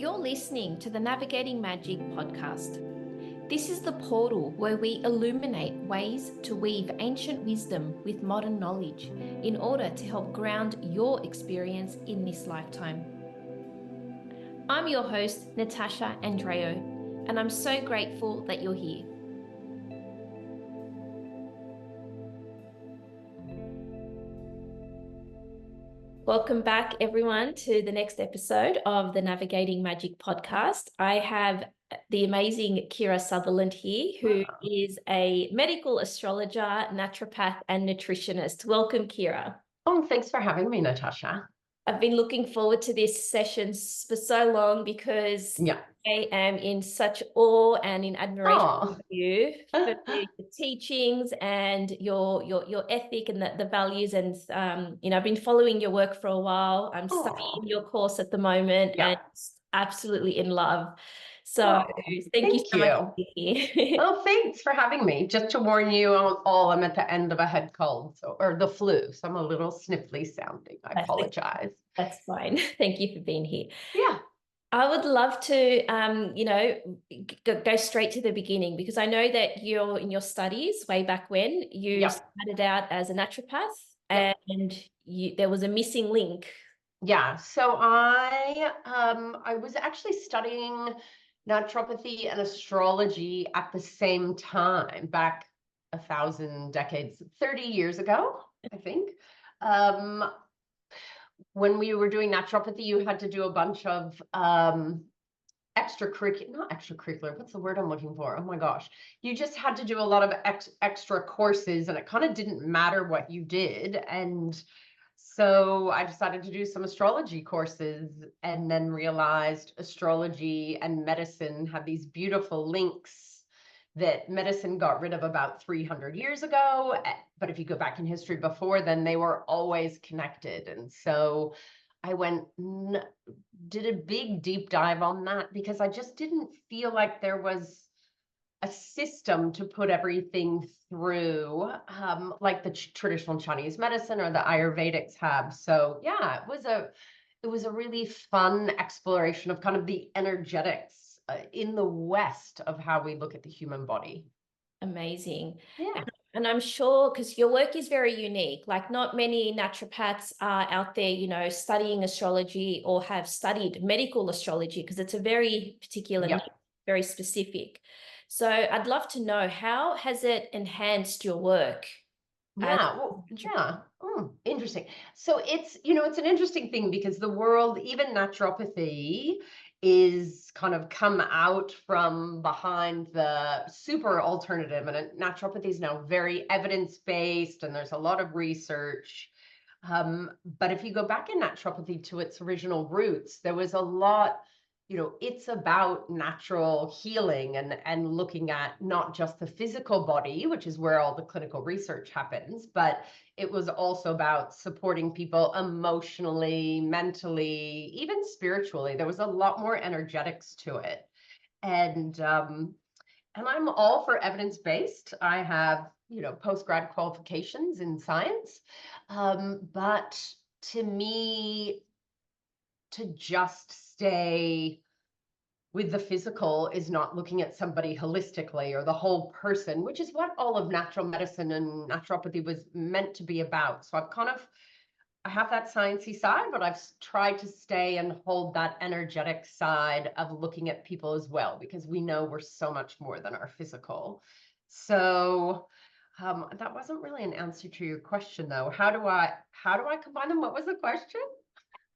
You're listening to the Navigating Magic podcast. This is the portal where we illuminate ways to weave ancient wisdom with modern knowledge in order to help ground your experience in this lifetime. I'm your host, Natasha Andreo, and I'm so grateful that you're here. Welcome back, everyone, to the next episode of the Navigating Magic podcast. I have the amazing Kira Sutherland here, who is a medical astrologer, naturopath, and nutritionist. Welcome, Kira. Oh, thanks for having me, Natasha. I've been looking forward to this session for so long because I am in such awe and in admiration of you for the teachings and your ethic and the values. And I've been following your work for a while. I'm studying your course at the moment and absolutely in love. So thank you so much for being here. Oh, thanks for having me. Just to warn you all, I'm at the end of a head cold or the flu, so I'm a little sniffly sounding. I apologize. That's fine. Thank you for being here. Yeah. I would love to, go straight to the beginning, because I know that you're in your studies way back when you started out as a naturopath and there was a missing link. Yeah. So I was actually studying naturopathy and astrology at the same time back 1,000 decades, 30 years ago, I think. When we were doing naturopathy, you had to do a bunch of extracurricular, what's the word I'm looking for? Oh my gosh. You just had to do a lot of extra courses, and it kind of didn't matter what you did. And so I decided to do some astrology courses, and then realized astrology and medicine have these beautiful links that medicine got rid of about 300 years ago. But if you go back in history before then, they were always connected. And so I did a big deep dive on that, because I just didn't feel like there was a system to put everything through, like the traditional Chinese medicine or the Ayurvedics have. So yeah, it was a really fun exploration of kind of the energetics in the West of how we look at the human body. Amazing. Yeah. And I'm sure, because your work is very unique, like not many naturopaths are out there, studying astrology or have studied medical astrology, because it's a very particular, very specific. So I'd love to know, how has it enhanced your work? Interesting. So it's an interesting thing, because the world, even naturopathy, is kind of come out from behind the super alternative, and naturopathy is now very evidence-based, and there's a lot of research. But if you go back in naturopathy to its original roots, there was a lot, it's about natural healing and looking at not just the physical body, which is where all the clinical research happens, but it was also about supporting people emotionally, mentally, even spiritually. There was a lot more energetics to it. And I'm all for evidence-based. I have, post-grad qualifications in science. But to me, to just stay with the physical is not looking at somebody holistically, or the whole person, which is what all of natural medicine and naturopathy was meant to be about. So I have that sciencey side, but I've tried to stay and hold that energetic side of looking at people as well, because we know we're so much more than our physical. So that wasn't really an answer to your question, though. How do I combine them? What was the question?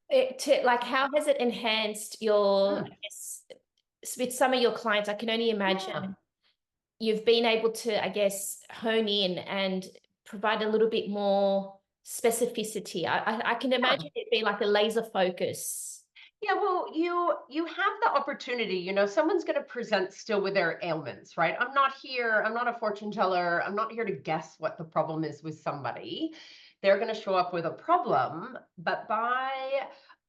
How has it enhanced your, with some of your clients? I can only imagine you've been able to, hone in and provide a little bit more specificity. I can imagine it be like a laser focus. Yeah, well, you have the opportunity, someone's going to present still with their ailments, right? I'm not a fortune teller. I'm not here to guess what the problem is with somebody. They're going to show up with a problem, but by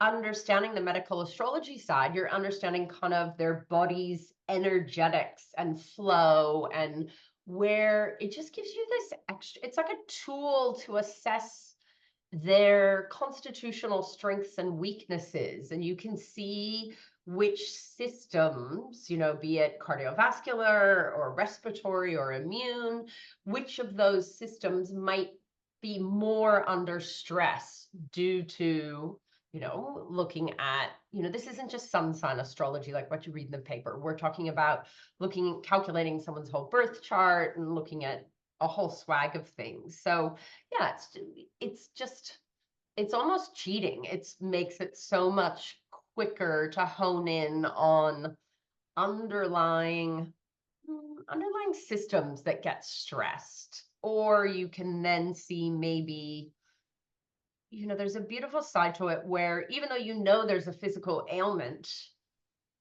understanding the medical astrology side, you're understanding kind of their body's energetics and flow, and where it just gives you this extra, it's like a tool to assess their constitutional strengths and weaknesses, and you can see which systems, be it cardiovascular or respiratory or immune, which of those systems might be more under stress due to, looking at, this isn't just sun sign astrology like what you read in the paper. We're talking about calculating someone's whole birth chart and looking at a whole swag of things. So yeah, it's almost cheating. It makes it so much quicker to hone in on underlying systems that get stressed. Or you can then see maybe, there's a beautiful side to it where even though there's a physical ailment,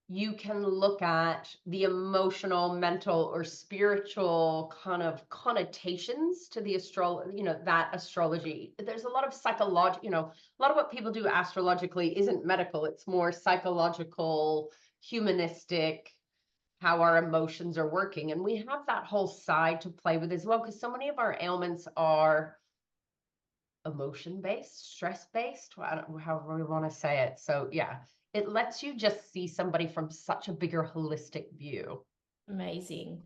you can look at the emotional, mental, or spiritual kind of connotations to the that astrology. There's a lot of psychology, a lot of what people do astrologically isn't medical. It's more psychological, humanistic, how our emotions are working. And we have that whole side to play with as well, because so many of our ailments are emotion-based, stress-based, however we want to say it. So yeah, it lets you just see somebody from such a bigger holistic view. Amazing.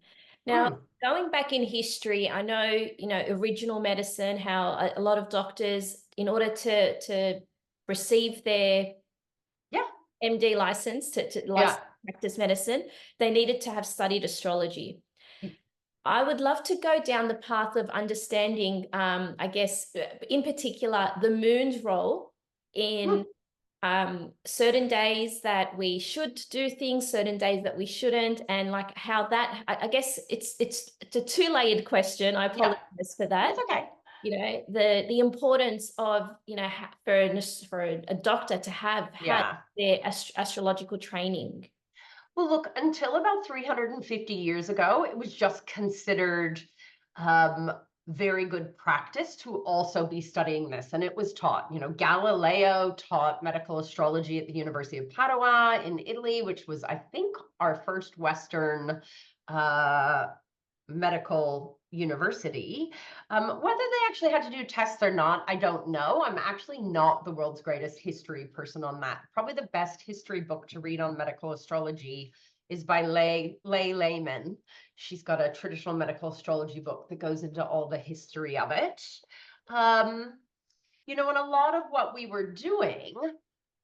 Now, going back in history, I know, original medicine, how a lot of doctors, in order to receive their MD license, to practice medicine, they needed to have studied astrology. I would love to go down the path of understanding, I guess, in particular, the moon's role in certain days that we should do things, certain days that we shouldn't, and like how that, I guess it's a two-layered question. I apologize for that. That's okay. The importance of, for a doctor to have had their astrological training. Well, look, until about 350 years ago, it was just considered very good practice to also be studying this. And it was taught, Galileo taught medical astrology at the University of Padua in Italy, which was, I think, our first Western medical university. Whether they actually had to do tests or not, I don't know. I'm actually not the world's greatest history person on that. Probably the best history book to read on medical astrology is by Leigh Lehman. She's got a traditional medical astrology book that goes into all the history of it. And a lot of what we were doing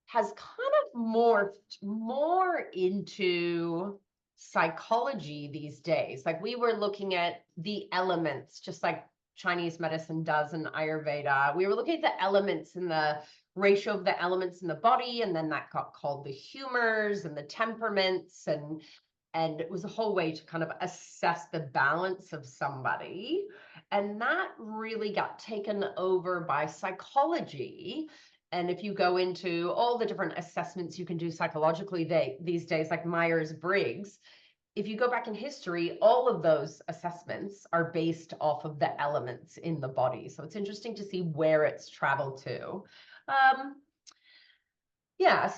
has kind of morphed more into psychology these days. Like we were looking at the elements, just like Chinese medicine does in Ayurveda. We were looking at the elements and the ratio of the elements in the body, and then that got called the humors and the temperaments, and it was a whole way to kind of assess the balance of somebody. And that really got taken over by psychology. And if you go into all the different assessments you can do psychologically these days, like Myers-Briggs, if you go back in history, all of those assessments are based off of the elements in the body. So it's interesting to see where it's traveled to.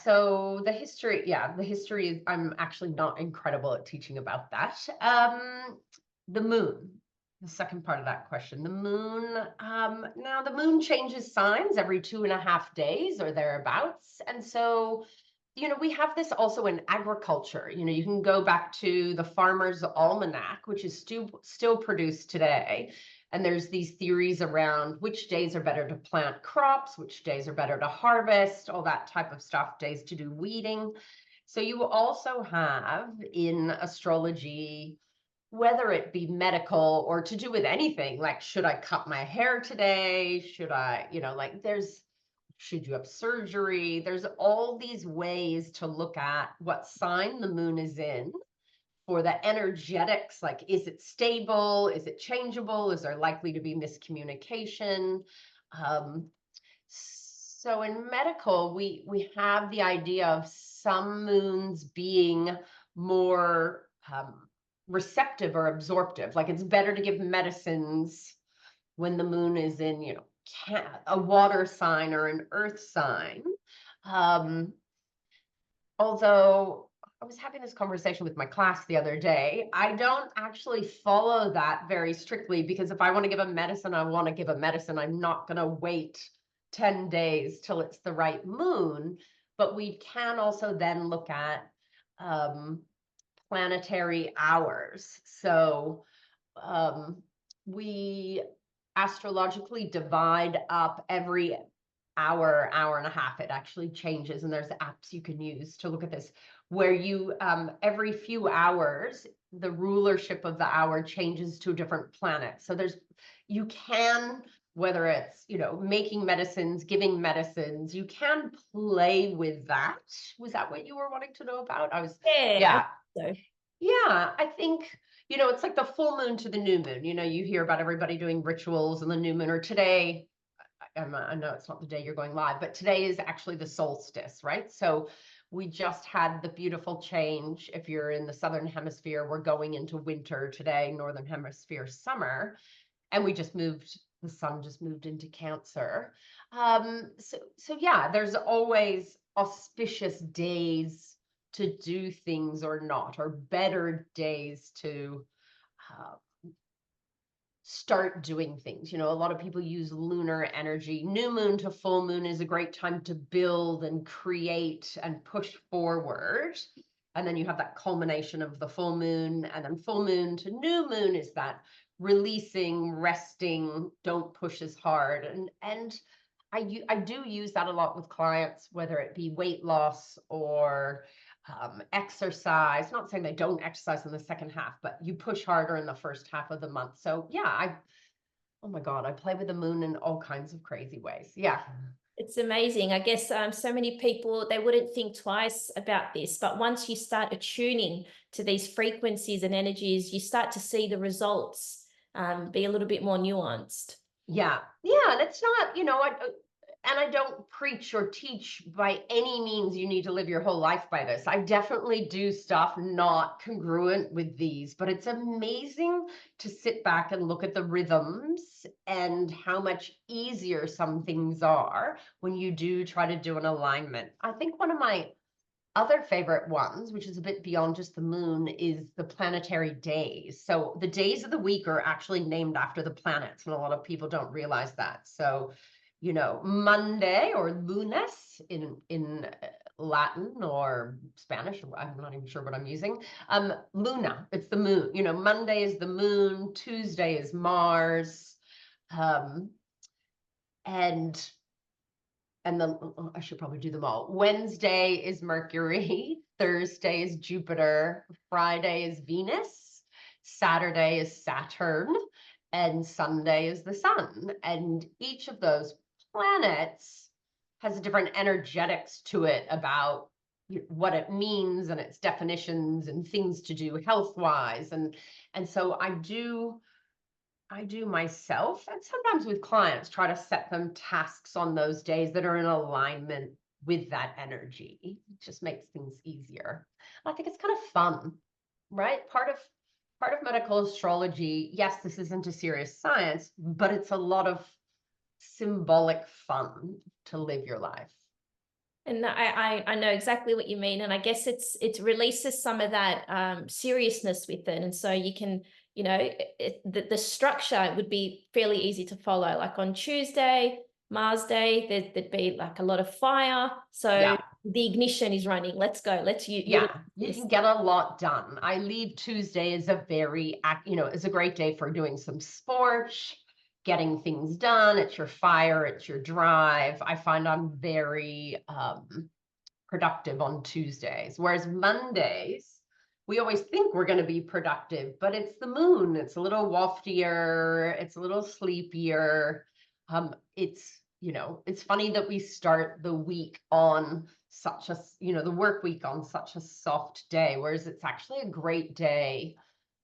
So the history, I'm actually not incredible at teaching about that. The moon. The second part of that question, the moon. Now the moon changes signs every 2.5 days or thereabouts. And so, we have this also in agriculture. You can go back to the Farmer's Almanac, which is still produced today. And there's these theories around which days are better to plant crops, which days are better to harvest, all that type of stuff, days to do weeding. So you also have in astrology, whether it be medical or to do with anything, like, should I cut my hair today? Should I, should you have surgery? There's all these ways to look at what sign the moon is in for the energetics, like, is it stable? Is it changeable? Is there likely to be miscommunication? So in medical, we have the idea of some moons being more receptive or absorptive. Like it's better to give medicines when the moon is in, a water sign or an earth sign. Although I was having this conversation with my class the other day, I don't actually follow that very strictly, because if I want to give a medicine, I want to give a medicine. I'm not going to wait 10 days till it's the right moon. but we can also then look at planetary hours. So we astrologically divide up every hour, hour and a half. It actually changes, and there's apps you can use to look at this, where you every few hours, the rulership of the hour changes to a different planet. So you can, whether it's, making medicines, giving medicines, you can play with that. Was that what you were wanting to know about? Yeah. Yeah, I think, it's like the full moon to the new moon. You hear about everybody doing rituals and the new moon, or today, I know it's not the day you're going live, but today is actually the solstice, right? So we just had the beautiful change. If you're in the Southern Hemisphere, we're going into winter today, Northern Hemisphere summer, and the sun just moved into Cancer. So yeah, there's always auspicious days to do things or not, or better days to start doing things. A lot of people use lunar energy. New moon to full moon is a great time to build and create and push forward. And then you have that culmination of the full moon, and then full moon to new moon is that releasing, resting, don't push as hard. And I do use that a lot with clients, whether it be weight loss or exercise. Not saying they don't exercise in the second half, but you push harder in the first half of the month. So yeah, oh my God, I play with the moon in all kinds of crazy ways. Yeah. It's amazing. I guess so many people, they wouldn't think twice about this, but once you start attuning to these frequencies and energies, you start to see the results be a little bit more nuanced. Yeah. And it's not, and I don't preach or teach by any means you need to live your whole life by this. I definitely do stuff not congruent with these, but it's amazing to sit back and look at the rhythms and how much easier some things are when you do try to do an alignment. I think one of my other favorite ones, which is a bit beyond just the moon, is the planetary days. So the days of the week are actually named after the planets, and a lot of people don't realize that. So Monday, or lunes in Latin or Spanish, I'm not even sure what I'm using. Luna, it's the moon. Monday is the moon, Tuesday is Mars, and then I should probably do them all. Wednesday is Mercury, Thursday is Jupiter, Friday is Venus, Saturday is Saturn, and Sunday is the sun. And each of those planets has different energetics to it about what it means and its definitions and things to do health-wise. And so I do myself, and sometimes with clients, try to set them tasks on those days that are in alignment with that energy. It just makes things easier. I think it's kind of fun, right? Part of medical astrology, yes, this isn't a serious science, but it's a lot of symbolic fun to live your life. And I know exactly what you mean. And I guess it releases some of that seriousness with it. And so you can, the structure would be fairly easy to follow. Like on Tuesday, Mars Day, there'd be like a lot of fire. So the ignition is running. Let's go. You can get a lot done. I leave Tuesday as a very, is a great day for doing some sports, getting things done. It's your fire, it's your drive. I find I'm very productive on Tuesdays, whereas Mondays, we always think we're going to be productive, but it's the moon. It's a little waftier. It's a little sleepier. It's funny that we start the week on such a, the work week on such a soft day, whereas it's actually a great day.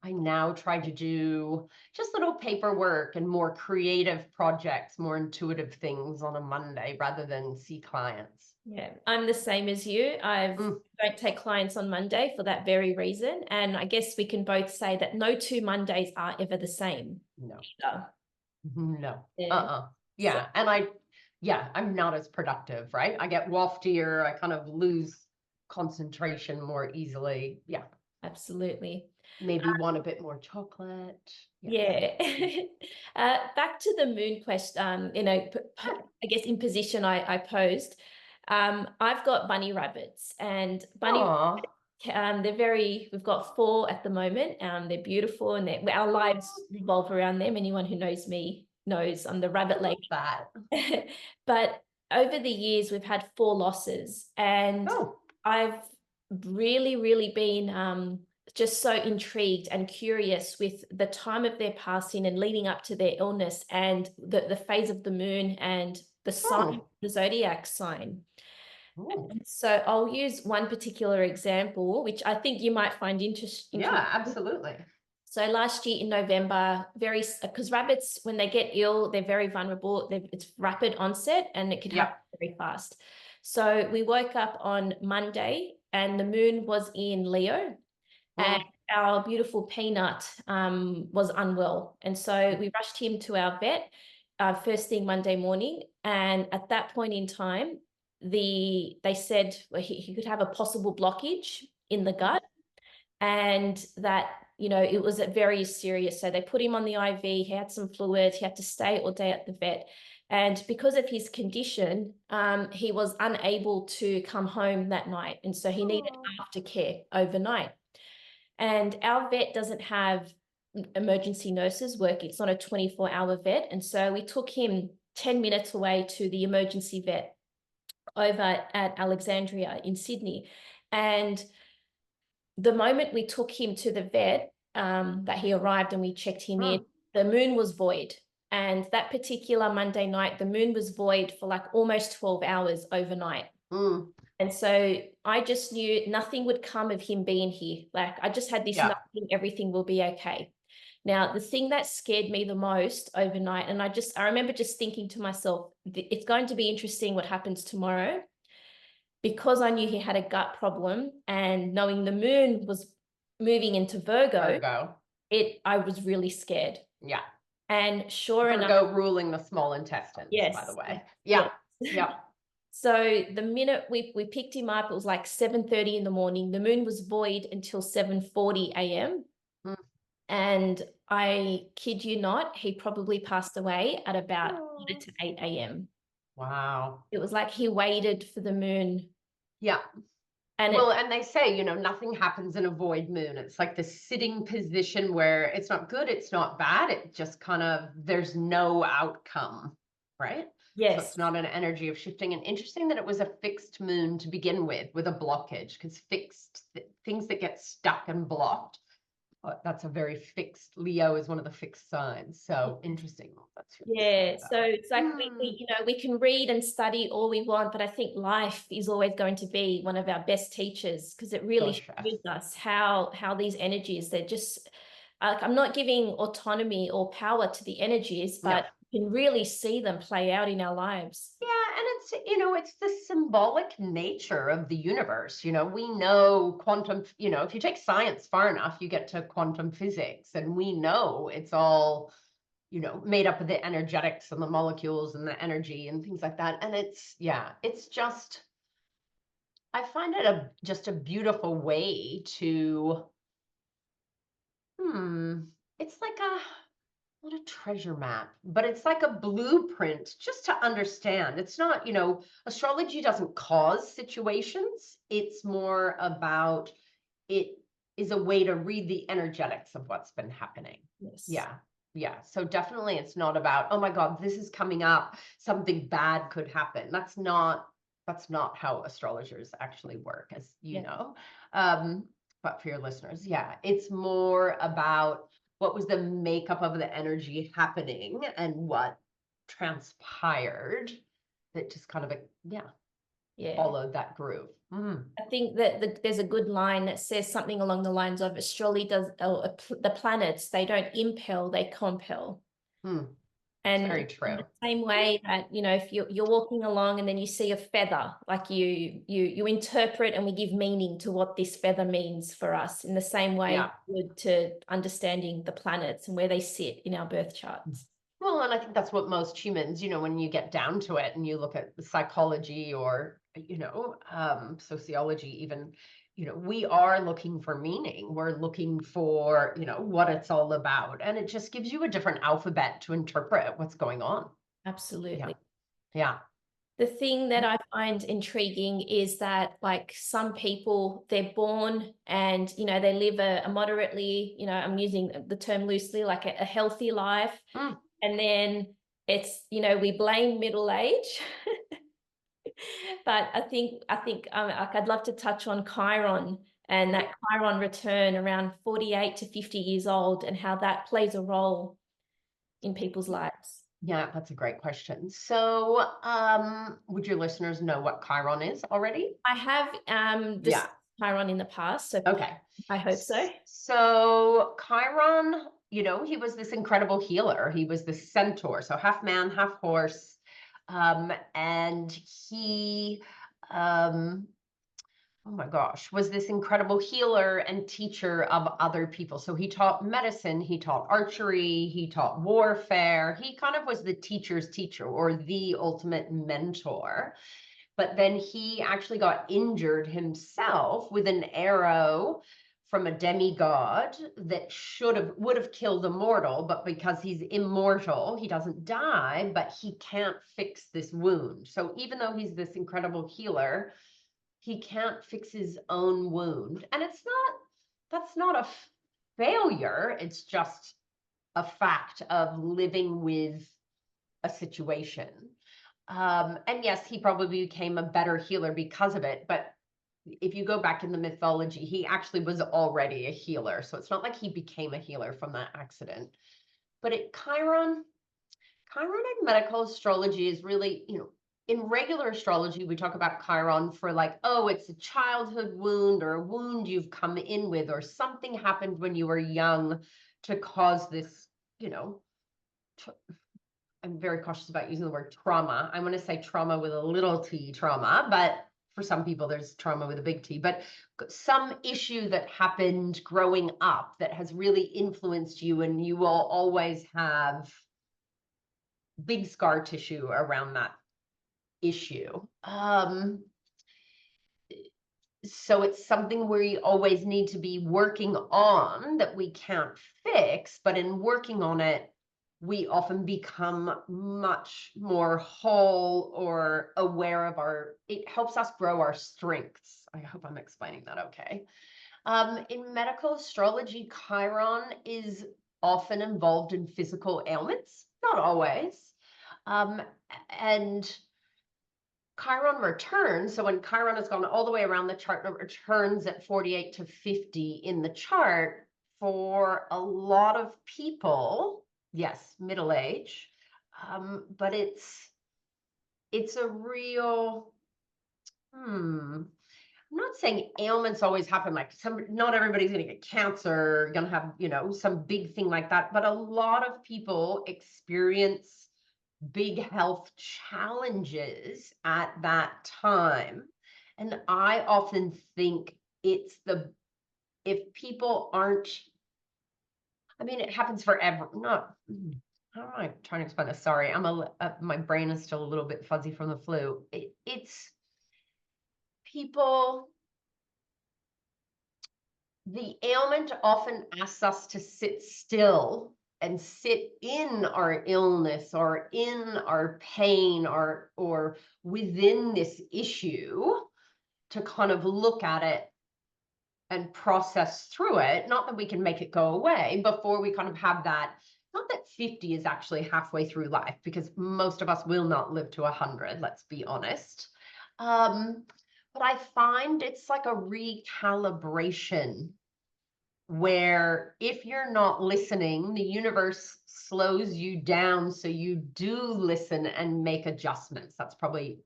I now try to do just little paperwork and more creative projects, more intuitive things on a Monday rather than see clients. Yeah, I'm the same as you. I don't take clients on Monday for that very reason. And I guess we can both say that no two Mondays are ever the same. No. Either. No. Yeah. So. And I'm not as productive, right? I get waftier. I kind of lose concentration more easily. Yeah. Absolutely. Maybe want a bit more chocolate. Yeah. Back to the moon question, I guess imposition I posed. I've got bunny rabbits, and Aw. we've got 4 at the moment. They're beautiful, and our lives revolve around them. Anyone who knows me knows I'm the rabbit lady. That. But over the years, we've had 4 losses, and I've really, really been just so intrigued and curious with the time of their passing and leading up to their illness, and the phase of the moon and the sign, the zodiac sign. So I'll use one particular example, which I think you might find interesting. Yeah, absolutely. So last year in November, because rabbits, when they get ill, they're very vulnerable. It's rapid onset and it can happen very fast. So we woke up on Monday and the moon was in Leo, and our beautiful Peanut was unwell. And so we rushed him to our vet first thing Monday morning. And at that point in time, they said he could have a possible blockage in the gut, and that, you know, it was very serious. So they put him on the IV, he had some fluids, he had to stay all day at the vet. And because of his condition, he was unable to come home that night. And so he needed aftercare overnight. And our vet doesn't have emergency nurses working. It's not a 24-hour vet. And so we took him 10 minutes away to the emergency vet over at Alexandria in Sydney. And the moment we took him to the vet, that he arrived and we checked him in, the moon was void. And that particular Monday night, the moon was void for like almost 12 hours overnight. And so I just knew nothing would come of him being here. Like I just had this nothing, everything will be okay. Now, the thing that scared me the most overnight, and I remember just thinking to myself, it's going to be interesting what happens tomorrow, because I knew he had a gut problem, and knowing the moon was moving into Virgo, I was really scared. Yeah. And sure enough, Virgo ruling the small intestines, by the way. Yeah. Yeah. So the minute we picked him up, it was like 7:30 in the morning. The moon was void until 7:40 a.m. And I kid you not, he probably passed away at about 8 to 8 a.m. Wow. It was like he waited for the moon. Yeah. And and they say, you know, nothing happens in a void moon. It's like the sitting position where it's not good, it's not bad. It just kind of, there's no outcome, right? Yes. So it's not an energy of shifting. And interesting that it was a fixed moon to begin with a blockage, because fixed things that get stuck and blocked, that's a very fixed. Leo is one of the fixed signs. So interesting. That's so it's like we can read and study all we want, but I think life is always going to be one of our best teachers, because it really shows us how these energies, they're just I'm not giving autonomy or power to the energies, but you can really see them play out in our lives. Yeah, and it's, you know, it's the symbolic nature of the universe. You know, we know quantum, you know, if you take science far enough, you get to quantum physics, and we know it's all, you know, made up of the energetics and the molecules and the energy and things like that. And it's, it's just, I find it just a beautiful way to, it's like not a treasure map, but it's like a blueprint just to understand. It's not, you know, astrology doesn't cause situations. It's more about, it is a way to read the energetics of what's been happening. Yes. Yeah. So definitely it's not about, oh my God, this is coming up, something bad could happen. That's not how astrologers actually work, as you know. But for your listeners, it's more about what was the makeup of the energy happening and what transpired that just kind of followed that groove. I think that there's a good line that says something along the lines of, astrology does, the planets, they don't impel, they compel. And very true. In the same way that, you know, if you're walking along and then you see a feather, like you interpret, and we give meaning to what this feather means for us, in the same way to understanding the planets and where they sit in our birth charts. Well, and I think that's what most humans, you know, when you get down to it and you look at the psychology or, you know, sociology even, you know, we are looking for meaning. We're looking for, you know, what it's all about. And it just gives you a different alphabet to interpret what's going on. Absolutely. Yeah. The thing that I find intriguing is that, like, some people, they're born and, you know, they live a moderately, you know, I'm using the term loosely, like a healthy life. And then it's, you know, we blame middle age. But I think like, I'd love to touch on Chiron and that Chiron return around 48 to 50 years old and how that plays a role in people's lives. Yeah, that's a great question. So, would your listeners know what Chiron is already? I have discussed Chiron in the past, so okay. I hope so. So Chiron, you know, he was this incredible healer. He was the centaur, so half man, half horse. And he oh my gosh, was this incredible healer and teacher of other people. So he taught medicine, he taught archery, he taught warfare. He kind of was the teacher's teacher, or the ultimate mentor. But then he actually got injured himself with an arrow from a demigod that would have killed a mortal, but because he's immortal, he doesn't die, but he can't fix this wound. So even though he's this incredible healer, he can't fix his own wound. And that's not a failure. It's just a fact of living with a situation. And yes, he probably became a better healer because of it. But if you go back in the mythology, he actually was already a healer. So it's not like he became a healer from that accident. But Chiron in medical astrology is really, you know, in regular astrology, we talk about Chiron for like, oh, it's a childhood wound or a wound you've come in with, or something happened when you were young to cause this, you know, I'm very cautious about using the word trauma. I'm going to say trauma with a little t, trauma, but for some people there's trauma with a big T, but some issue that happened growing up that has really influenced you, and you will always have big scar tissue around that issue. So it's something we always need to be working on that we can't fix, but in working on it, we often become much more whole or aware of it helps us grow our strengths. I hope I'm explaining that okay. In medical astrology, Chiron is often involved in physical ailments, not always. And Chiron returns. So when Chiron has gone all the way around the chart, it returns at 48 to 50 in the chart. For a lot of people, yes, middle age, but it's a real, I'm not saying ailments always happen, like not everybody's going to get cancer, going to have, you know, some big thing like that, but a lot of people experience big health challenges at that time. And I often think it's if people aren't, I mean, it happens for not, how am I trying to explain this? Sorry, my brain is still a little bit fuzzy from the flu. It's people, the ailment often asks us to sit still and sit in our illness or in our pain or within this issue to kind of look at it and process through it. Not that we can make it go away before we kind of have that. Not that 50 is actually halfway through life, because most of us will not live to 100, let's be honest. But I find it's like a recalibration where if you're not listening, the universe slows you down so you do listen and make adjustments. That's probably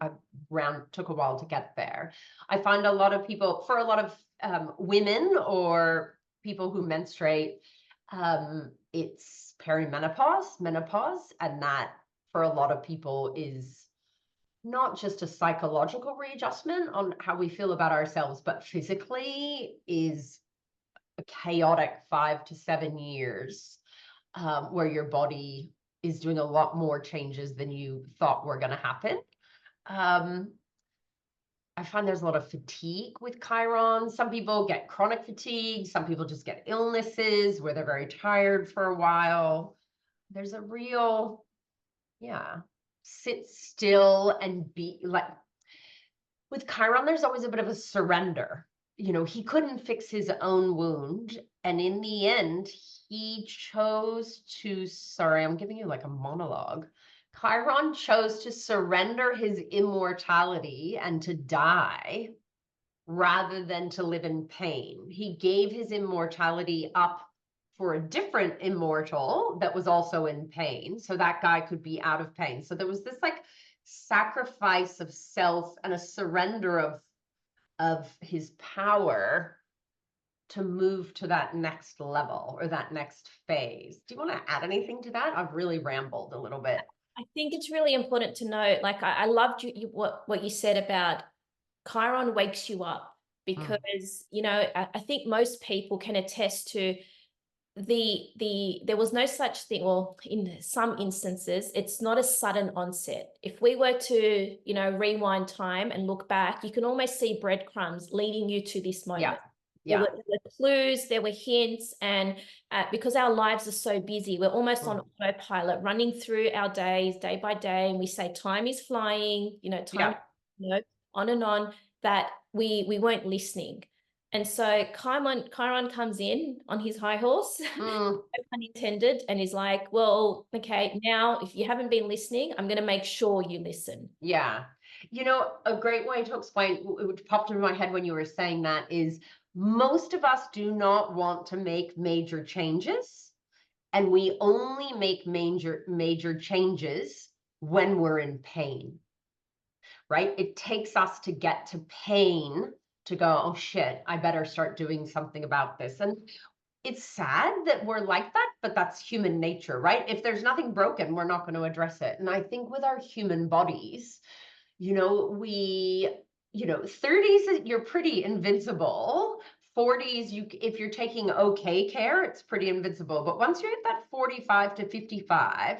took a while to get there. I find a lot of people, for a lot of women or people who menstruate, it's perimenopause, menopause, and that for a lot of people is not just a psychological readjustment on how we feel about ourselves, but physically is a chaotic 5 to 7 years where your body is doing a lot more changes than you thought were going to happen. I find there's a lot of fatigue with Chiron. Some people get chronic fatigue. Some people just get illnesses where they're very tired for a while. There's a real, yeah. sit still and be like, with Chiron, there's always a bit of a surrender. You know, he couldn't fix his own wound. And in the end, he chose to, sorry, I'm giving you like a monologue. Chiron chose to surrender his immortality and to die rather than to live in pain. He gave his immortality up for a different immortal that was also in pain. So that guy could be out of pain. So there was this like sacrifice of self and a surrender of his power to move to that next level or that next phase. Do you want to add anything to that? I've really rambled a little bit. I think it's really important to know, like I loved what you said about Chiron wakes you up, because you know, I think most people can attest to there was no such thing, well, in some instances, it's not a sudden onset. If we were to, you know, rewind time and look back, you can almost see breadcrumbs leading you to this moment. Yeah. There were clues, there were hints, and because our lives are so busy, we're almost on autopilot, running through our days, day by day, and we say time is flying, you know, time, you know, on and on, that we weren't listening. And so Chiron comes in on his high horse, no pun intended, and is like, well, okay, now if you haven't been listening, I'm going to make sure you listen. Yeah. You know, a great way to explain, which popped into my head when you were saying that, is most of us do not want to make major changes, and we only make major changes when we're in pain, right? It takes us to get to pain to go, oh shit, I better start doing something about this. And it's sad that we're like that, but that's human nature, right? If there's nothing broken, we're not going to address it. And I think with our human bodies, you know, 30s, you're pretty invincible. 40s, if you're taking okay care, it's pretty invincible. But once you're at that 45 to 55,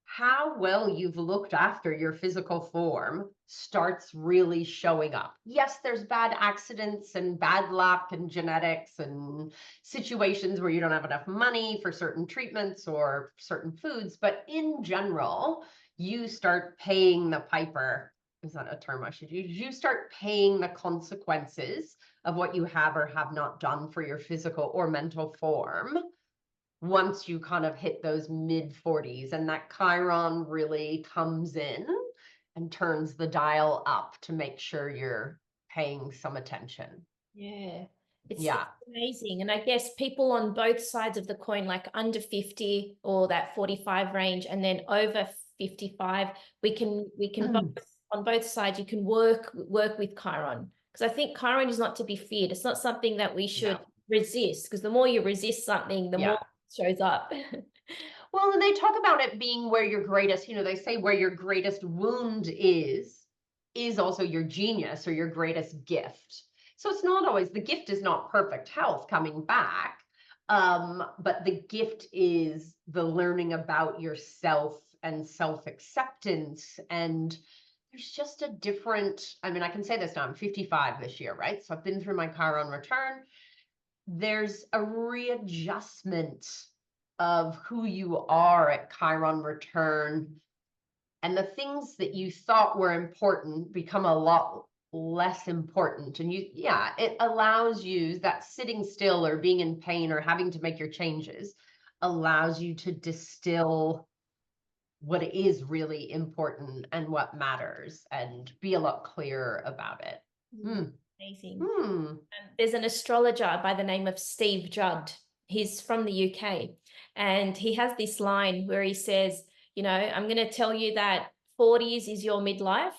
how well you've looked after your physical form starts really showing up. Yes, there's bad accidents and bad luck and genetics and situations where you don't have enough money for certain treatments or certain foods, but in general, you start paying the piper. Is that a term I should use? You start paying the consequences of what you have or have not done for your physical or mental form once you kind of hit those mid 40s, and that Chiron really comes in and turns the dial up to make sure you're paying some attention. Yeah. It's amazing. And I guess people on both sides of the coin, like under 50 or that 45 range, and then over 55, we can both, on both sides, you can work with Chiron. Because I think Chiron is not to be feared. It's not something that we should resist, because the more you resist something, the more it shows up. Well, and they talk about it being where your greatest, they say where your greatest wound is also your genius or your greatest gift. So it's not always, the gift is not perfect health coming back, but the gift is the learning about yourself and self-acceptance. And there's just a different, I mean, I can say this now, I'm 55 this year, right? So I've been through my Chiron return. There's a readjustment of who you are at Chiron return. And the things that you thought were important become a lot less important. And it allows you, that sitting still or being in pain or having to make your changes allows you to distill what is really important and what matters and be a lot clearer about it. Amazing. There's an astrologer by the name of Steve Judd. He's from the UK, and he has this line where he says, I'm going to tell you that 40s is your midlife.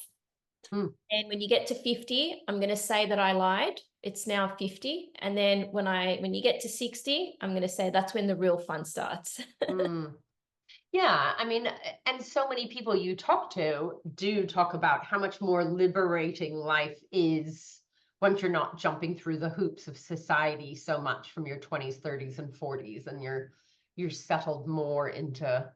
And when you get to 50, I'm going to say that I lied. It's now 50. And then when you get to 60, I'm going to say that's when the real fun starts. Yeah, I mean, and so many people you talk to do talk about how much more liberating life is once you're not jumping through the hoops of society so much from your 20s, 30s, and 40s, and you're settled more into,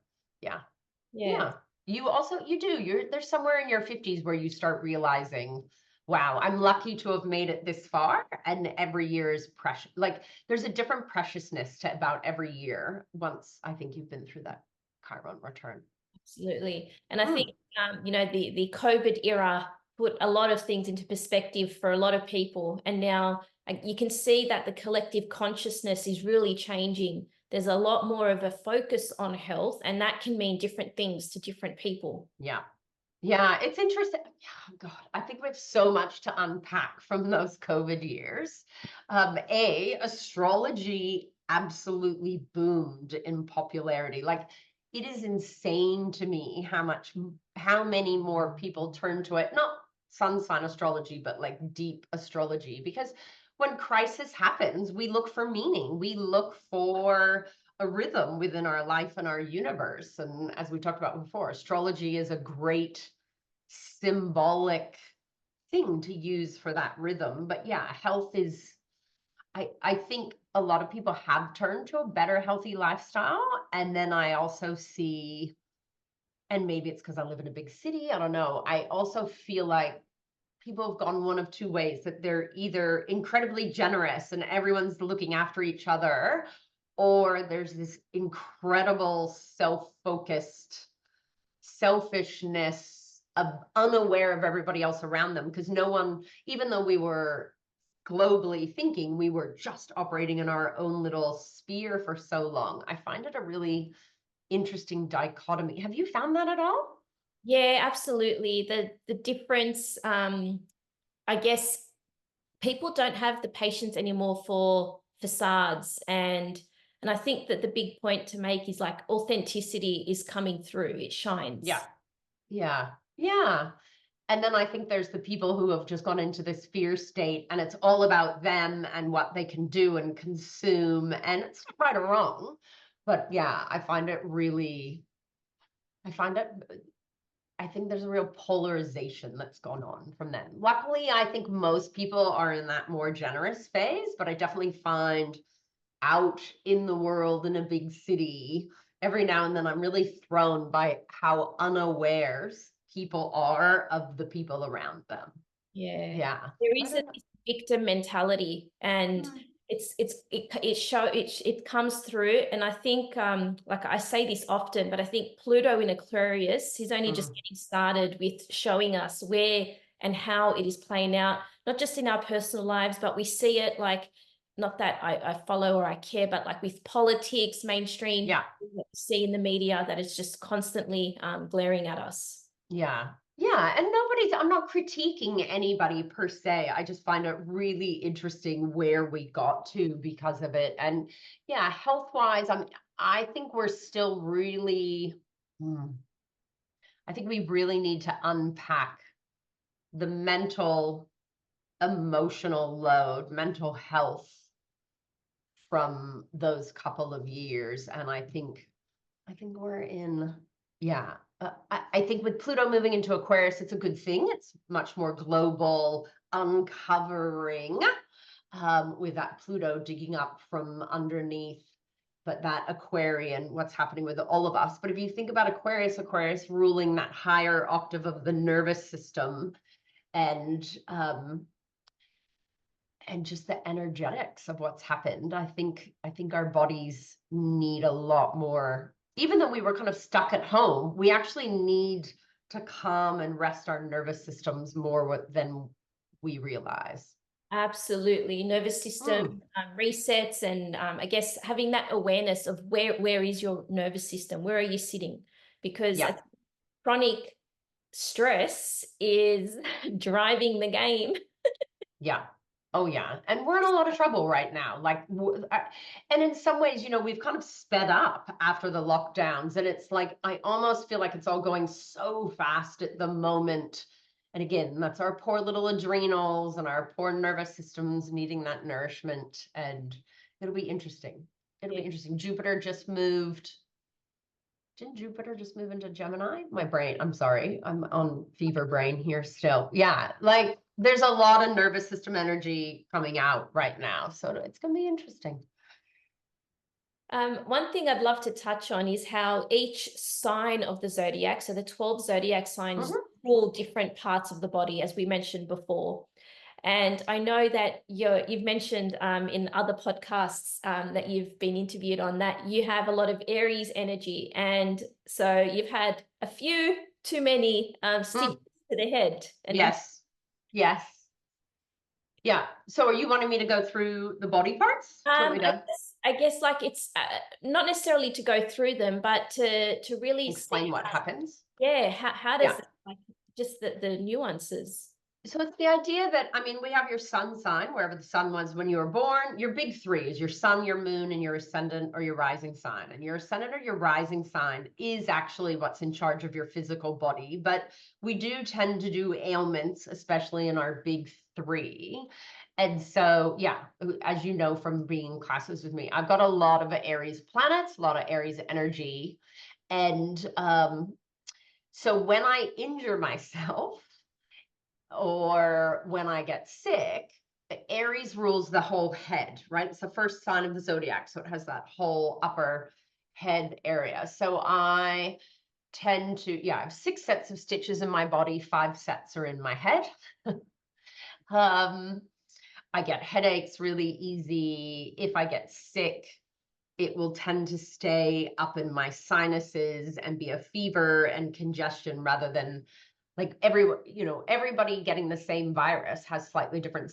There's somewhere in your 50s where you start realizing, wow, I'm lucky to have made it this far, and every year is precious. Like there's a different preciousness to about every year once I think you've been through that Chiron return. Absolutely. And I think, the COVID era put a lot of things into perspective for a lot of people. And now you can see that the collective consciousness is really changing. There's a lot more of a focus on health, and that can mean different things to different people. Yeah. Yeah, it's interesting. Yeah, God, I think we have so much to unpack from those COVID years. Astrology absolutely boomed in popularity. Like, it is insane to me how many more people turn to it. Not sun sign astrology, but like deep astrology. Because when crisis happens, we look for meaning. We look for a rhythm within our life and our universe. And as we talked about before, astrology is a great symbolic thing to use for that rhythm. But yeah, health is, I think a lot of people have turned to a better healthy lifestyle. And then I also see, and maybe it's because I live in a big city, I don't know, I also feel like people have gone one of two ways, that they're either incredibly generous and everyone's looking after each other, or there's this incredible self-focused selfishness of unaware of everybody else around them, because no one, even though we were globally thinking, we were just operating in our own little sphere for so long. I find it a really interesting dichotomy. Have you found that at all? Yeah, absolutely. The difference, I guess people don't have the patience anymore for facades, and I think that the big point to make is like authenticity is coming through. It shines. Yeah. And then I think there's the people who have just gone into this fear state, and it's all about them and what they can do and consume. And it's not right or wrong, but yeah, I think there's a real polarization that's gone on from them. Luckily, I think most people are in that more generous phase, but I definitely find out in the world in a big city, every now and then I'm really thrown by how unawares people are of the people around them. Yeah. There is a victim mentality, and it comes through. And I think, like I say this often, but I think Pluto in Aquarius is only just getting started with showing us where and how it is playing out, not just in our personal lives, but we see it like, not that I follow or I care, but like with politics, mainstream, see in the media that it's just constantly glaring at us. Yeah. And I'm not critiquing anybody per se. I just find it really interesting where we got to because of it. And yeah, health-wise, I think we're still really, I think we really need to unpack the mental, emotional load, mental health from those couple of years. And I think we're in, I think with Pluto moving into Aquarius, it's a good thing. It's much more global uncovering, with that Pluto digging up from underneath, but that Aquarian, what's happening with all of us. But if you think about Aquarius ruling that higher octave of the nervous system, and just the energetics of what's happened, I think our bodies need a lot more. Even though we were kind of stuck at home, we actually need to calm and rest our nervous systems more than we realize. Absolutely. Nervous system resets, and I guess having that awareness of where is your nervous system? Where are you sitting? Because chronic stress is driving the game. Yeah. Oh, yeah. And we're in a lot of trouble right now. Like, and in some ways, we've kind of sped up after the lockdowns. And it's like, I almost feel like it's all going so fast at the moment. And again, that's our poor little adrenals and our poor nervous systems needing that nourishment. And it'll be interesting. It'll be interesting. Jupiter just moved. Didn't Jupiter just move into Gemini? My brain, I'm sorry. I'm on fever brain here still. Yeah, like there's a lot of nervous system energy coming out right now. So it's going to be interesting. One thing I'd love to touch on is how each sign of the zodiac, so the 12 zodiac signs, rule different parts of the body, as we mentioned before. And I know that you've mentioned in other podcasts that you've been interviewed on that you have a lot of Aries energy. And so you've had a few too many stitches to the head. And yes. Yes. Yeah. So are you wanting me to go through the body parts? I guess like it's not necessarily to go through them, but to really explain see what happens. Yeah. How does it, like, just the nuances? So it's the idea that, I mean, we have your sun sign, wherever the sun was when you were born. Your big three is your sun, your moon, and your ascendant or your rising sign. And your ascendant or your rising sign is actually what's in charge of your physical body. But we do tend to do ailments, especially in our big three. And so, yeah, as you know from being in classes with me, I've got a lot of Aries planets, a lot of Aries energy. And so when I injure myself, or when I get sick, Aries rules the whole head, right? It's the first sign of the zodiac. So it has that whole upper head area. So I tend to, I have 6 sets of stitches in my body, 5 sets are in my head. I get headaches really easy. If I get sick, it will tend to stay up in my sinuses and be a fever and congestion rather than like everybody getting the same virus has slightly different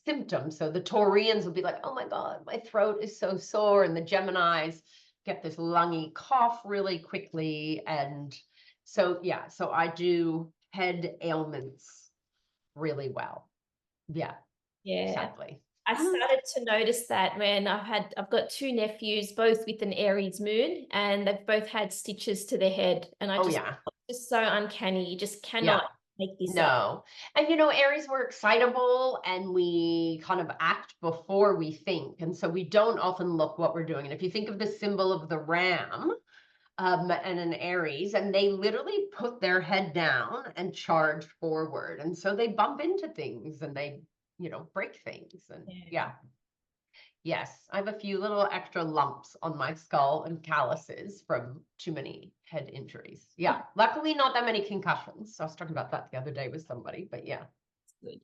symptoms. So the Taurians will be like, oh my God, my throat is so sore. And the Geminis get this lungy cough really quickly. And so, so I do head ailments really well. Yeah. Sadly. I started to notice that when I've got 2 nephews, both with an Aries moon, and they've both had stitches to their head. And it's just so uncanny. You just cannot make this up. And Aries, we're excitable and we kind of act before we think. And so we don't often look what we're doing. And if you think of the symbol of the ram, and an Aries, and they literally put their head down and charge forward. And so they bump into things and they break things. And yes, I have a few little extra lumps on my skull and calluses from too many head injuries. Luckily not that many concussions. So I was talking about that the other day with somebody, but good.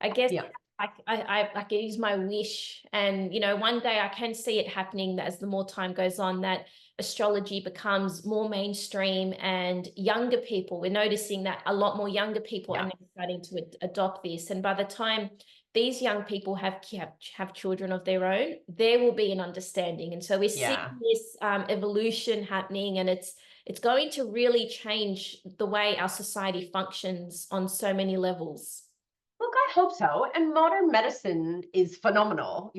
I guess I can use my wish, and one day I can see it happening as the more time goes on, that astrology becomes more mainstream and younger people, we're noticing that a lot more younger people are starting to adopt this. And by the time these young people have children of their own, there will be an understanding. And so we're seeing this evolution happening, and it's going to really change the way our society functions on so many levels. Look, I hope so. And modern medicine is phenomenal.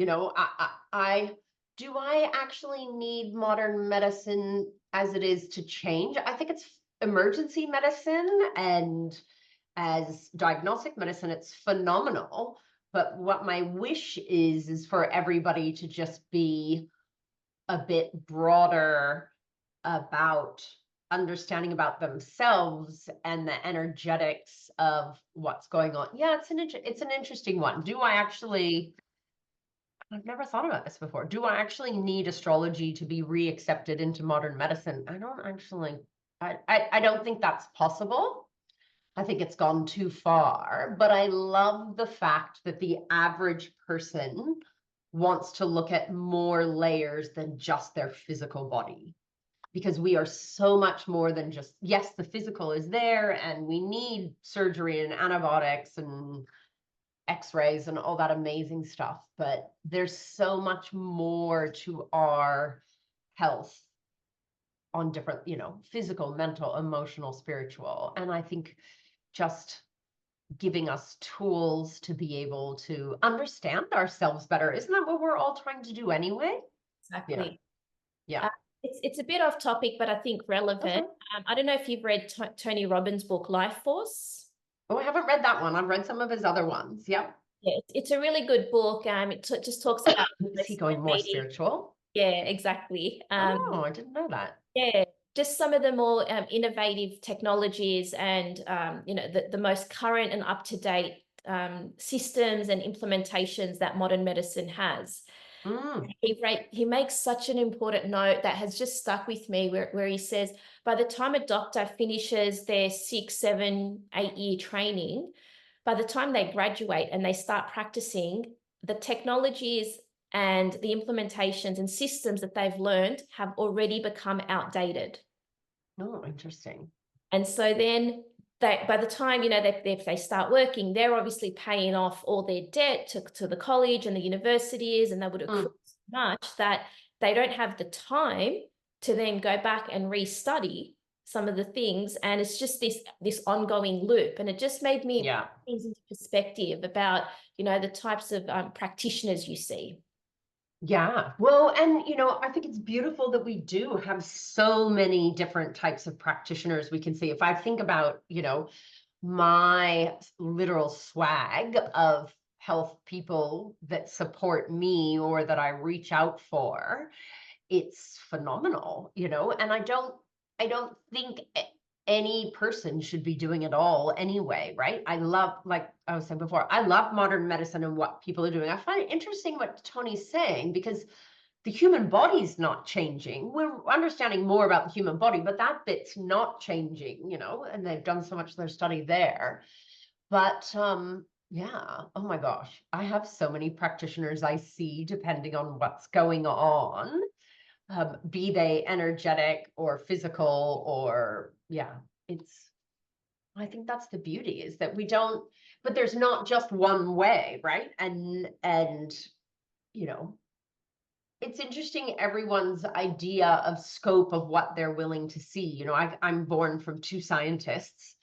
Do I actually need modern medicine as it is to change? I think it's emergency medicine, and as diagnostic medicine, it's phenomenal. But what my wish is for everybody to just be a bit broader about understanding about themselves and the energetics of what's going on. It's an interesting one. I've never thought about this before. Do I actually need astrology to be reaccepted into modern medicine? I don't think that's possible. I think it's gone too far, but I love the fact that the average person wants to look at more layers than just their physical body, because we are so much more than just, yes, the physical is there and we need surgery and antibiotics and x-rays and all that amazing stuff, but there's so much more to our health on different, physical, mental, emotional, spiritual. And I think just giving us tools to be able to understand ourselves better. Isn't that what we're all trying to do anyway? Exactly. Yeah. It's a bit off topic, but I think relevant. I don't know if you've read Tony Robbins' book, Life Force. Oh, I haven't read that one. I've read some of his other ones. Yep. Yeah, it's a really good book. It just talks about is he going more spiritual? Yeah, exactly. Oh, I didn't know that. Yeah, just some of the more innovative technologies and the most current and up-to-date systems and implementations that modern medicine has. He makes such an important note that has just stuck with me, where he says, by the time a doctor finishes their 6, 7, 8-year training, by the time they graduate and they start practicing, the technologies and the implementations and systems that they've learned have already become outdated. Oh, interesting. And so then by the time, they start working, they're obviously paying off all their debt to the college and the universities, and they would accrue so much that they don't have the time to then go back and restudy some of the things. And it's just this ongoing loop. And it just made me put things into perspective about, the types of practitioners you see. Yeah. Well, and I think it's beautiful that we do have so many different types of practitioners we can see. If I think about, my literal swag of health people that support me or that I reach out for, it's phenomenal, and I don't think any person should be doing it all anyway, right? I love, like I was saying before, I love modern medicine and what people are doing. I find it interesting what Tony's saying, because the human body's not changing. We're understanding more about the human body, but that bit's not changing, and they've done so much of their study there. But yeah, oh my gosh, I have so many practitioners I see depending on what's going on, be they energetic or physical, or I think that's the beauty, is that we don't, but there's not just one way, right? And it's interesting, everyone's idea of scope of what they're willing to see. I'm born from two scientists,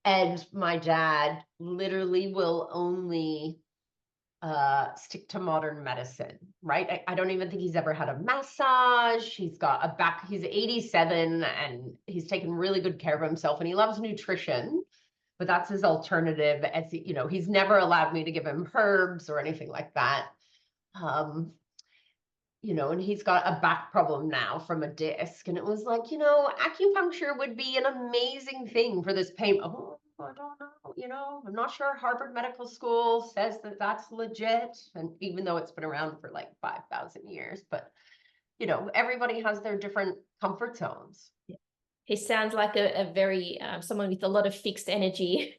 and my dad literally will only stick to modern medicine, right? I don't even think he's ever had a massage. He's got a back, he's 87 and he's taken really good care of himself, and he loves nutrition, but that's his alternative. As he's never allowed me to give him herbs or anything like that. And he's got a back problem now from a disc, and it was like, acupuncture would be an amazing thing for this pain. Oh, I don't know, I'm not sure Harvard Medical School says that that's legit, and even though it's been around for like 5,000 years, but everybody has their different comfort zones. He sounds like a very someone with a lot of fixed energy.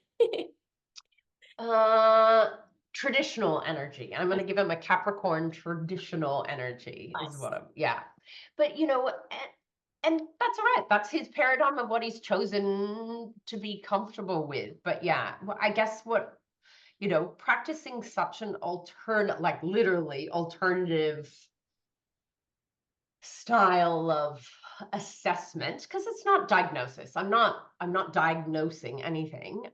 Traditional energy. I'm going to give him a Capricorn traditional energy. Nice. Is what I'm, but and that's all right. That's his paradigm of what he's chosen to be comfortable with. But I guess what, practicing such an like literally alternative style of assessment, because it's not diagnosis. I'm not diagnosing anything.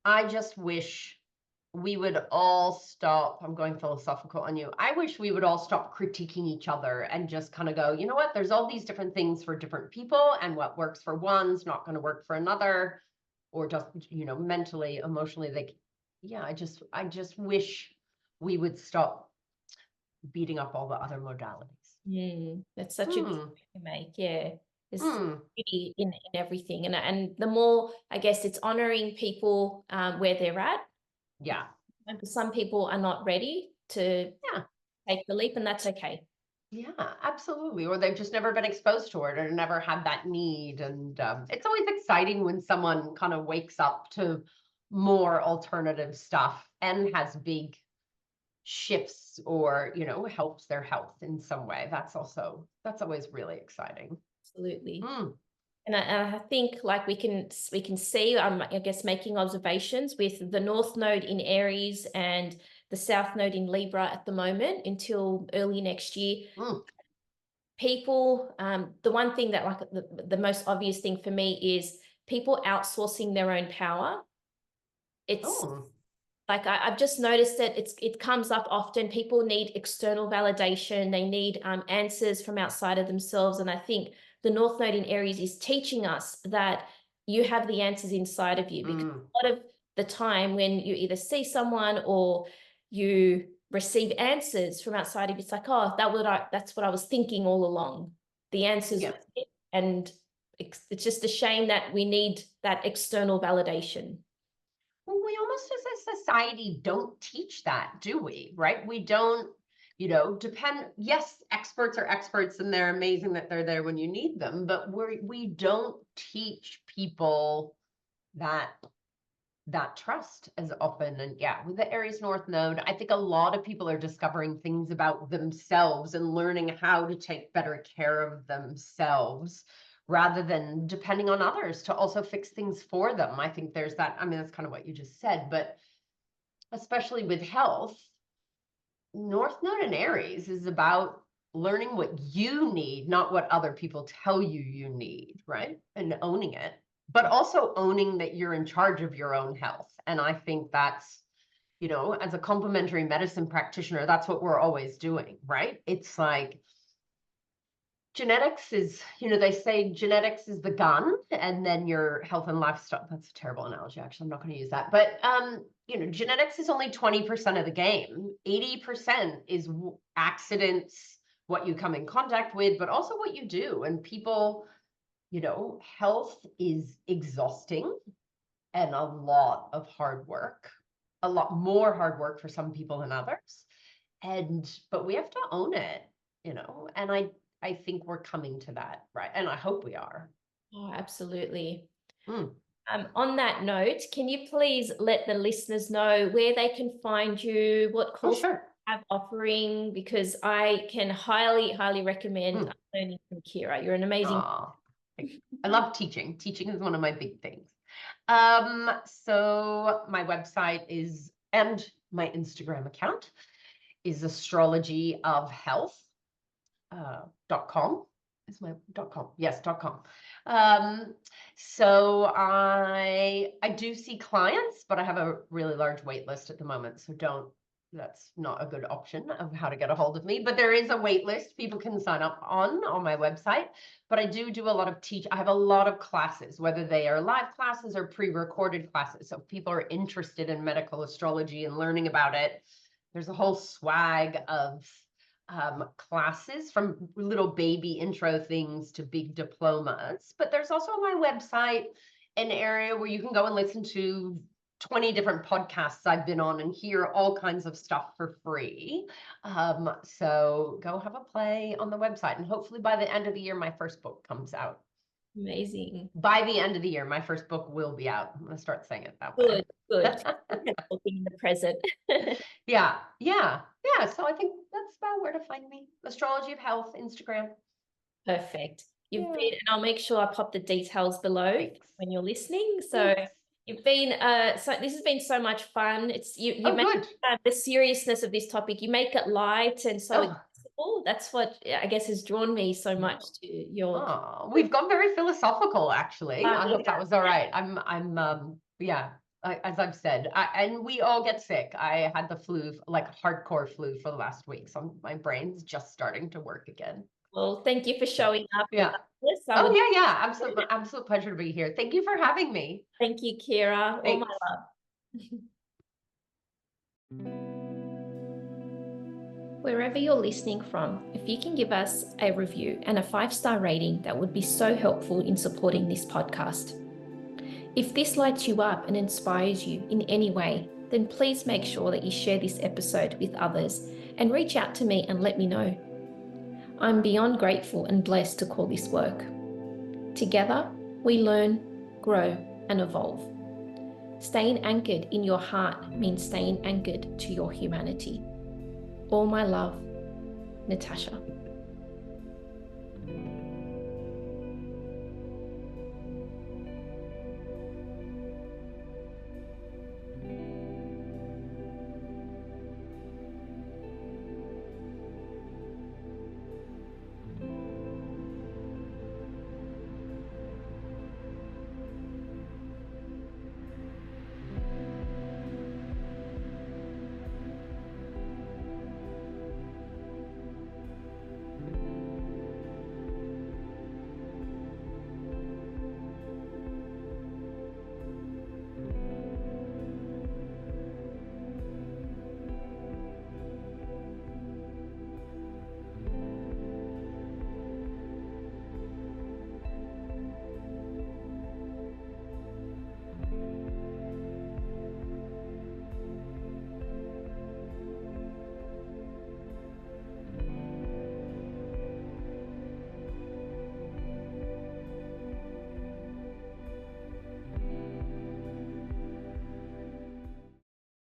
I just wish we would all stop. I'm going philosophical on you. I wish we would all stop critiquing each other and just kind of go, you know what? There's all these different things for different people, and what works for one's not going to work for another, or just, mentally, emotionally, I just wish we would stop beating up all the other modalities. That's such a good point to make. Yeah. There's beauty in everything. And the more, I guess, it's honoring people where they're at. Yeah. And some people are not ready to take the leap, and that's okay. Yeah, absolutely. Or they've just never been exposed to it, or never had that need. And it's always exciting when someone kind of wakes up to more alternative stuff and has big shifts, or, helps their health in some way. That's always really exciting. Absolutely. And I think, like, we can see, I guess, making observations with the North Node in Aries and the South Node in Libra at the moment until early next year. People, the one thing that, like, the most obvious thing for me is people outsourcing their own power. It's like, I've just noticed that it comes up often. People need external validation. They need answers from outside of themselves. And I think the North Node in Aries is teaching us that you have the answers inside of you. Because a lot of the time when you either see someone or you receive answers from outside of you, it's like, oh, that's what I was thinking all along. The answers, and it's just a shame that we need that external validation. Well, we almost as a society don't teach that, do we? Right? We don't, yes, experts are experts and they're amazing that they're there when you need them, but we don't teach people that trust as often. And with the Aries North Node, I think a lot of people are discovering things about themselves and learning how to take better care of themselves rather than depending on others to also fix things for them. I think there's that, I mean, that's kind of what you just said, but especially with health, North Node in Aries is about learning what you need, not what other people tell you you need, right? And owning it, but also owning that you're in charge of your own health. And I think that's, you know, as a complementary medicine practitioner, that's what we're always doing, right? It's like genetics is, you know, they say genetics is the gun, and then your health and lifestyle. That's a terrible analogy, actually. I'm not going to use that. But, you know, genetics is only 20% of the game. 80% is accidents, what you come in contact with, but also what you do. And people, you know, health is exhausting and a lot of hard work, a lot more hard work for some people than others. But we have to own it, you know, and I think we're coming to that, right? And I hope we are. Oh, absolutely. On that note, can you please let the listeners know where they can find you, what courses you have offering? Because I can highly, highly recommend learning from Kira. You're an amazing. I love teaching. Teaching is one of my big things. So my website is, and my Instagram account is astrologyofhealth.com. Is my .com? Yes, .com. So I do see clients, but I have a really large wait list at the moment. So that's not a good option of how to get a hold of me, but there is a wait list people can sign up on my website. But I do a lot of I have a lot of classes, whether they are live classes or pre-recorded classes. So if people are interested in medical astrology and learning about it, there's a whole swag of classes, from little baby intro things to big diplomas. But there's also on my website an area where you can go and listen to 20 different podcasts I've been on and hear all kinds of stuff for free. So go have a play on the website, and hopefully by the end of the year, my first book comes out. Amazing. By the end of the year, my first book will be out. I'm going to start saying it that way. Good. Looking in the present. Yeah. So I think that's about where to find me. Astrology of Health, Instagram. Perfect. You've been, and I'll make sure I pop the details below when you're listening. So you've been, so this has been so much fun. It's you make the seriousness of this topic, you make it light and so accessible. That's what I guess has drawn me so much to your. We've gone very philosophical, actually. I hope that was all right. As I've said, and we all get sick. I had the flu, like hardcore flu, for the last week, so my brain's just starting to work again. Well, thank you for showing up. Absolute pleasure to be here. Thank you for having me. Thank you, Kira. All my love. Wherever you're listening from, if you can give us a review and a 5-star rating, that would be so helpful in supporting this podcast. If this lights you up and inspires you in any way, then please make sure that you share this episode with others and reach out to me and let me know. I'm beyond grateful and blessed to call this work. Together, we learn, grow, and evolve. Staying anchored in your heart means staying anchored to your humanity. All my love, Natasha.